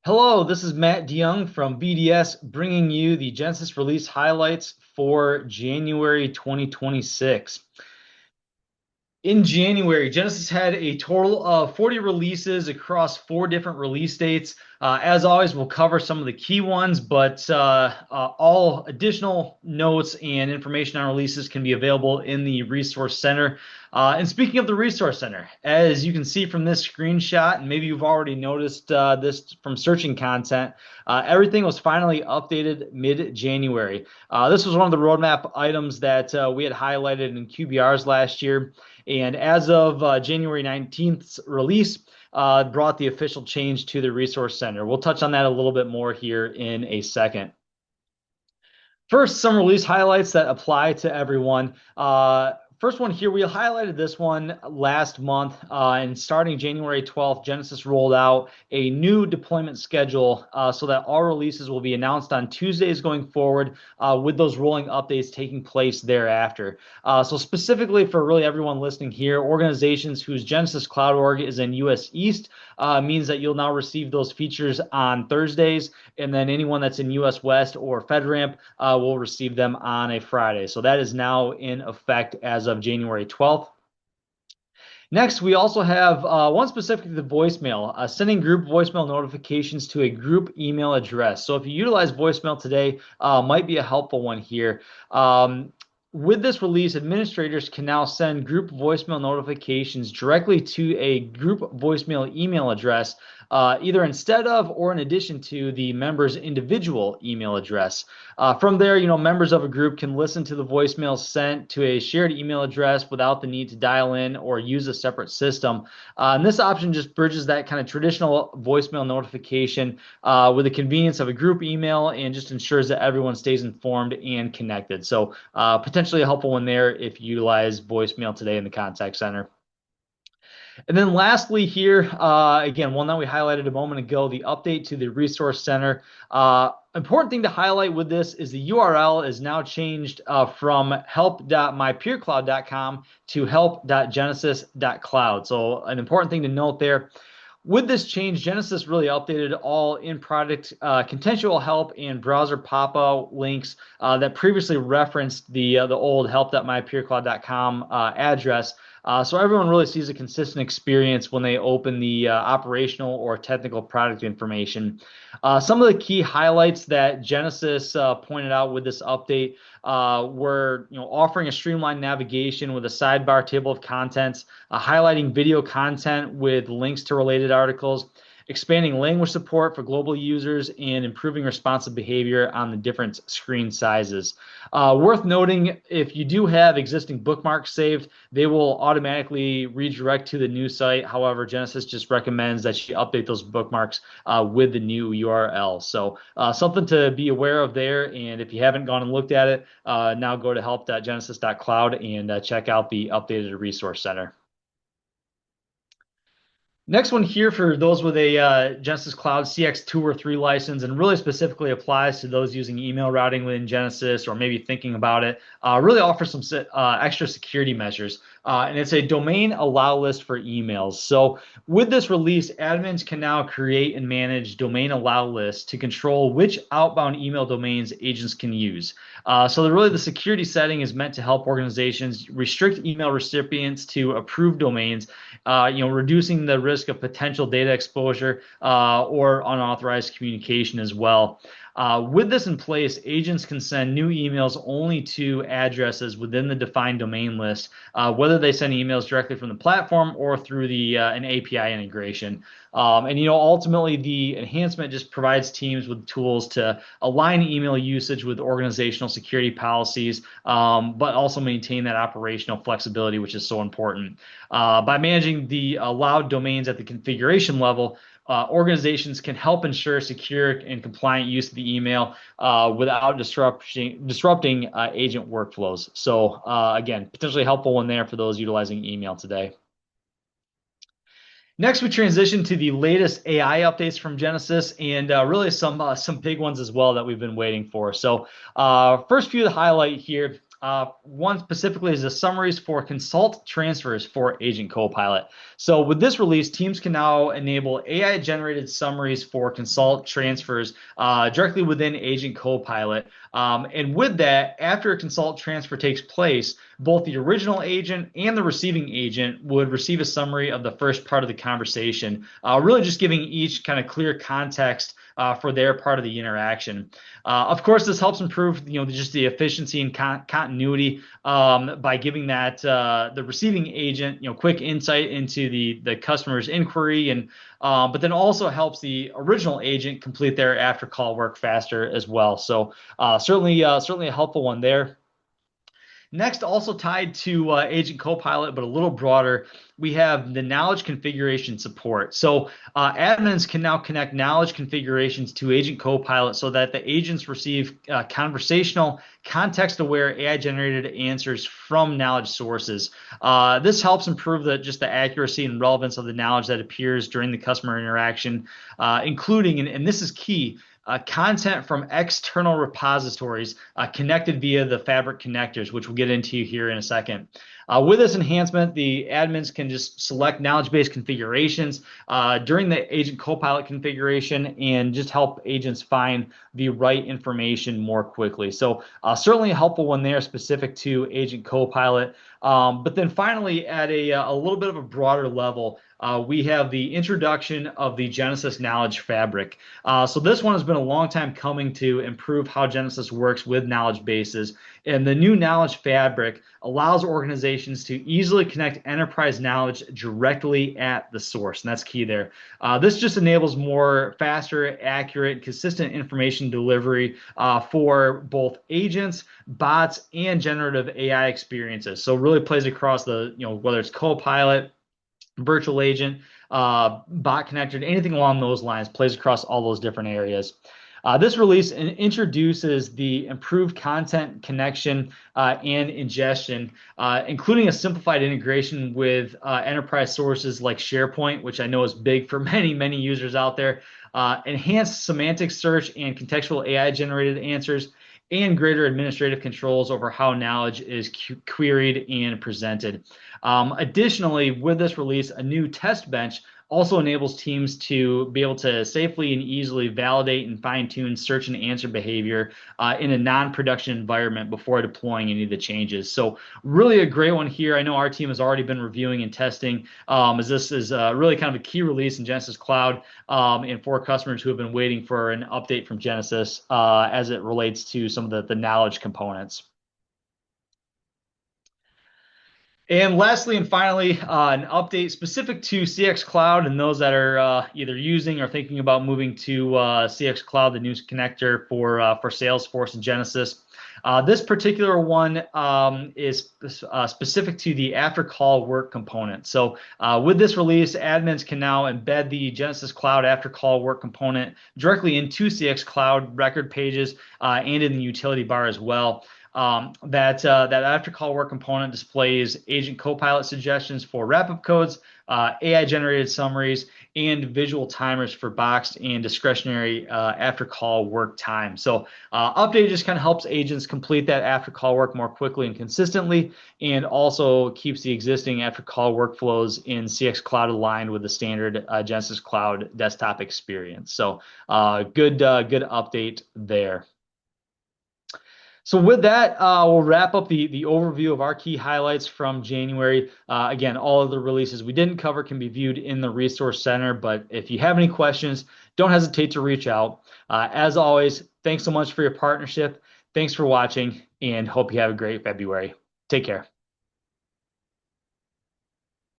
Hello, this is Matt DeYoung from BDS bringing you the Genesys release highlights for January 2026. In January, Genesys had a total of 40 releases across 4 different release dates. As always, we'll cover some of the key ones, but all additional notes and information on releases can be available in the Resource Center. And speaking of the Resource Center, as you can see from this screenshot, and maybe you've already noticed this from searching content, everything was finally updated mid-January. This was one of the roadmap items that we had highlighted in QBRs last year. And as of January 19th's release, brought the official change to the Resource Center. We'll touch on that a little bit more here in a second. First, some release highlights that apply to everyone. First one here, we highlighted this one last month, and starting January 12th, Genesys rolled out a new deployment schedule so that all releases will be announced on Tuesdays going forward, with those rolling updates taking place thereafter. So specifically for really everyone listening here, organizations whose Genesys Cloud org is in US East means that you'll now receive those features on Thursdays, and then anyone that's in US West or FedRAMP will receive them on a Friday. So that is now in effect as of January 12th. Next, we also have one specific to the voicemail, sending group voicemail notifications to a group email address. So if you utilize voicemail today, might be a helpful one here. With this release, administrators can now send group voicemail notifications directly to a group voicemail email address, either instead of or in addition to the member's individual email address. From there, members of a group can listen to the voicemails sent to a shared email address without the need to dial in or use a separate system. And this option just bridges that kind of traditional voicemail notification with the convenience of a group email and just ensures that everyone stays informed and connected. So potentially a helpful one there if you utilize voicemail today in the contact center. And then lastly here, again, one that we highlighted a moment ago, the update to the Resource Center. Important thing to highlight with this is the URL is now changed from help.mypeercloud.com to help.genesys.cloud. So an important thing to note there. With this change, Genesys really updated all in-product contextual help and browser pop-out links that previously referenced the old help.mypeercloud.com address. So everyone really sees a consistent experience when they open the operational or technical product information. Some of the key highlights that Genesys pointed out with this update were offering a streamlined navigation with a sidebar table of contents, highlighting video content with links to related articles, expanding language support for global users, and improving responsive behavior on the different screen sizes. Worth noting, if you do have existing bookmarks saved, they will automatically redirect to the new site. However, Genesys just recommends that you update those bookmarks with the new URL. So something to be aware of there. And if you haven't gone and looked at it, now go to help.genesys.cloud and check out the updated Resource Center. Next one here for those with a Genesys Cloud CX2 or 3 license, and really specifically applies to those using email routing within Genesys or maybe thinking about it, really offers some extra security measures. And it's a domain allow list for emails. So with this release, admins can now create and manage domain allow lists to control which outbound email domains agents can use. So really the security setting is meant to help organizations restrict email recipients to approved domains, reducing the risk of potential data exposure or unauthorized communication as well. With this in place, agents can send new emails only to addresses within the defined domain list, whether they send emails directly from the platform or through an API integration. And ultimately, the enhancement just provides teams with tools to align email usage with organizational security policies, but also maintain that operational flexibility, which is so important. By managing the allowed domains at the configuration level, organizations can help ensure secure and compliant use of the email without disrupting agent workflows. So again, potentially helpful one there for those utilizing email today. Next, we transition to the latest AI updates from Genesys, and really some big ones as well that we've been waiting for. So first few to highlight here. One specifically is the summaries for consult transfers for Agent Copilot. So with this release, teams can now enable AI-generated summaries for consult transfers directly within Agent Copilot. And with that, after a consult transfer takes place, both the original agent and the receiving agent would receive a summary of the first part of the conversation, really just giving each kind of clear context for their part of the interaction. Of course, this helps improve, just the efficiency and continuity by giving that the receiving agent, quick insight into the customer's inquiry, and but then also helps the original agent complete their after call work faster as well. So certainly a helpful one there. Next, also tied to Agent Copilot, but a little broader, we have the knowledge configuration support. So admins can now connect knowledge configurations to Agent Copilot so that the agents receive conversational, context-aware AI-generated answers from knowledge sources. This helps improve just the accuracy and relevance of the knowledge that appears during the customer interaction, including, and this is key, content from external repositories connected via the Fabric connectors, which we'll get into here in a second. With this enhancement, the admins can just select knowledge-based configurations during the Agent Copilot configuration and just help agents find the right information more quickly. So certainly a helpful one there specific to Agent Copilot. But then finally, at a little bit of a broader level, we have the introduction of the Genesys Knowledge Fabric. So this one has been a long time coming to improve how Genesys works with knowledge bases. And the new Knowledge Fabric allows organizations to easily connect enterprise knowledge directly at the source. And that's key there. This just enables more faster, accurate, consistent information delivery for both agents, bots, and generative AI experiences. So really plays across the, whether it's Copilot, virtual agent, bot connector, anything along those lines, plays across all those different areas. This release introduces the improved content connection and ingestion, including a simplified integration with enterprise sources like SharePoint, which I know is big for many, many users out there, enhanced semantic search and contextual AI-generated answers, and greater administrative controls over how knowledge is queried and presented. Additionally, with this release, a new test bench also enables teams to be able to safely and easily validate and fine-tune search and answer behavior in a non-production environment before deploying any of the changes. So really a great one here. I know our team has already been reviewing and testing, as this is really kind of a key release in Genesys Cloud and for customers who have been waiting for an update from Genesys as it relates to some of the knowledge components. And lastly and finally, an update specific to CX Cloud and those that are either using or thinking about moving to CX Cloud, the new connector for Salesforce and Genesys. This particular one is specific to the after call work component. So with this release, admins can now embed the Genesys Cloud after call work component directly into CX Cloud record pages and in the utility bar as well. That after call work component displays Agent Copilot suggestions for wrap-up codes, AI-generated summaries, and visual timers for boxed and discretionary after call work time. So update just kind of helps agents complete that after call work more quickly and consistently, and also keeps the existing after call workflows in CX Cloud aligned with the standard Genesys Cloud desktop experience. So good update there. So with that, we'll wrap up the overview of our key highlights from January. Again, all of the releases we didn't cover can be viewed in the Resource Center, but if you have any questions, don't hesitate to reach out. As always, thanks so much for your partnership. Thanks for watching, and hope you have a great February. Take care.